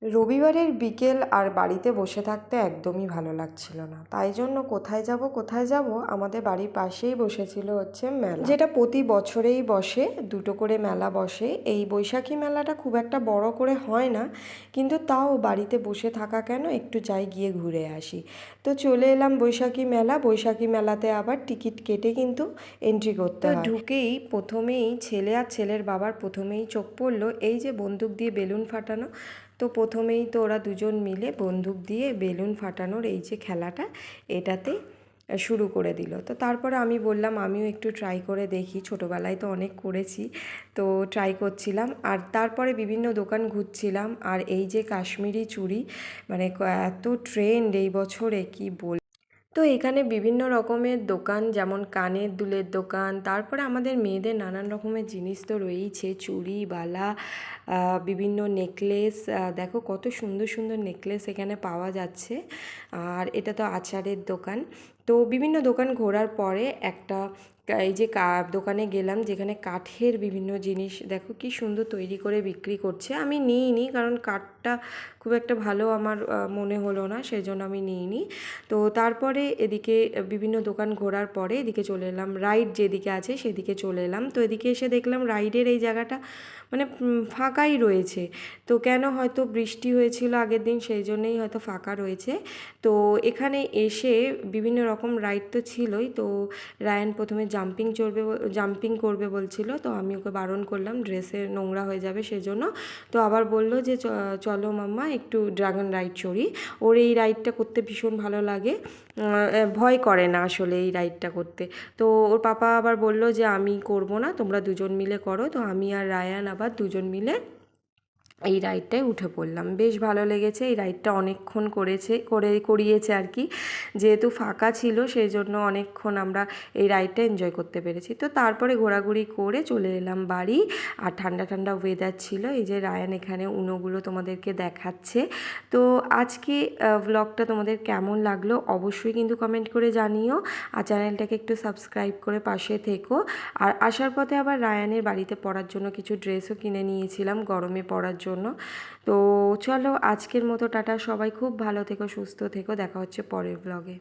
রবিবারের বিকেল আর বাড়িতে বসে থাকতে একদমই ভালো লাগছিল না, তাই জন্য কোথায় যাব আমাদের বাড়ির পাশেই বসেছিল হচ্ছে মেলা, যেটা প্রতি বছরেই বসে, দুটো করে মেলা বসে। এই বৈশাখী মেলাটা খুব একটা বড় করে হয় না, কিন্তু তাও বাড়িতে বসে থাকা কেন, একটু যাই গিয়ে ঘুরে আসি। তো চলে এলাম বৈশাখী মেলাতে আবার টিকিট কেটে কিন্তু এন্ট্রি করতে হয়। ঢুকেই প্রথমেই ছেলে আর ছেলের বাবার প্রথমেই চোখ পড়লো এই যে বন্দুক দিয়ে বেলুন ফাটানো। তো প্রথমেই তো ওরা দুজন মিলে বন্দুক দিয়ে বেলুন ফাটানোর এই যে খেলাটা, এটাতে শুরু করে দিল। তো তারপরে আমি বললাম আমিও একটু ট্রাই করে দেখি, ছোটোবেলায় তো অনেক করেছি, তো ট্রাই করছিলাম। আর তারপরে বিভিন্ন দোকান ঘুরছিলাম। আর এই যে কাশ্মীরি চুড়ি, মানে এত ট্রেন্ড এই বছরে কি বল। তো এখানে বিভিন্ন রকমের দোকান, যেমন কানের দুলের দোকান, তারপরে আমাদের মেয়েদের নানান রকমের জিনিস তো রয়েইছে, চুড়ি, বালা, বিভিন্ন নেকলেস। দেখো কত সুন্দর সুন্দর নেকলেস এখানে পাওয়া যাচ্ছে। আর এটা তো আচারের দোকান। তো বিভিন্ন দোকান ঘোরার পরে একটা এই যে দোকানে গেলাম, যেখানে কাঠের বিভিন্ন জিনিস দেখো কি সুন্দর তৈরি করে বিক্রি করছে। আমি নিইনি, কারণ কাঠটা খুব একটা ভালো আমার মনে হলো না, সেজন্য আমি নিইনি। তো তারপরে এদিকে বিভিন্ন দোকান ঘোরার পরে এদিকে চলে এলাম, রাইড যেদিকে আছে সেদিকে চলে এলাম। তো এদিকে এসে দেখলাম রাইডের এই জায়গাটা মানে ফাঁকাই রয়েছে। তো কেন, হয়তো বৃষ্টি হয়েছিল আগের দিন, সেই জন্যেই হয়তো ফাঁকা রয়েছে। তো এখানে এসে বিভিন্ন রকম রাইড তো ছিলই। তো রায়ান প্রথমে জাম্পিং করবে বলছিল, তো আমি ওকে বারণ করলাম, ড্রেসে নোংরা হয়ে যাবে সেজন্য। তো আবার বললো যে চলো মাম্মা একটু ড্রাগন রাইড চড়ি। ওর এই রাইডটা করতে ভীষণ ভালো লাগে, ভয় করে না আসলে এই রাইডটা করতে। তো ওর পাপা আবার বললো যে আমি করব না, তোমরা দুজন মিলে করো। তো আমি আর রায়ান আবার দুজন মিলে এই রাইডটায় উঠে পড়লাম। বেশ ভালো লেগেছে, এই রাইডটা অনেকক্ষণ করিয়েছে আর কি, যেহেতু ফাঁকা ছিল সেই জন্য অনেকক্ষণ আমরা এই রাইডটা এনজয় করতে পেরেছি। তো তারপরে ঘোরাঘুরি করে চলে এলাম বাড়ি। আর ঠান্ডা ঠান্ডা ওয়েদার ছিল। এই যে রায়ান এখানে উনোগুলো তোমাদেরকে দেখাচ্ছে। তো আজকে ব্লগটা তোমাদের কেমন লাগলো অবশ্যই কিন্তু কমেন্ট করে জানিও। আর চ্যানেলটাকে একটু সাবস্ক্রাইব করে পাশে থেকো। আর আসার পথে আবার রায়ানের বাড়িতে পরার জন্য কিছু ড্রেসও কিনে নিয়েছিলাম গরমে পরার জন্য। তো চলো আজকের মতো টাটা, সবাই খুব ভালো থেকো, সুস্থ থেকো, দেখা হচ্ছে পরের ব্লগে।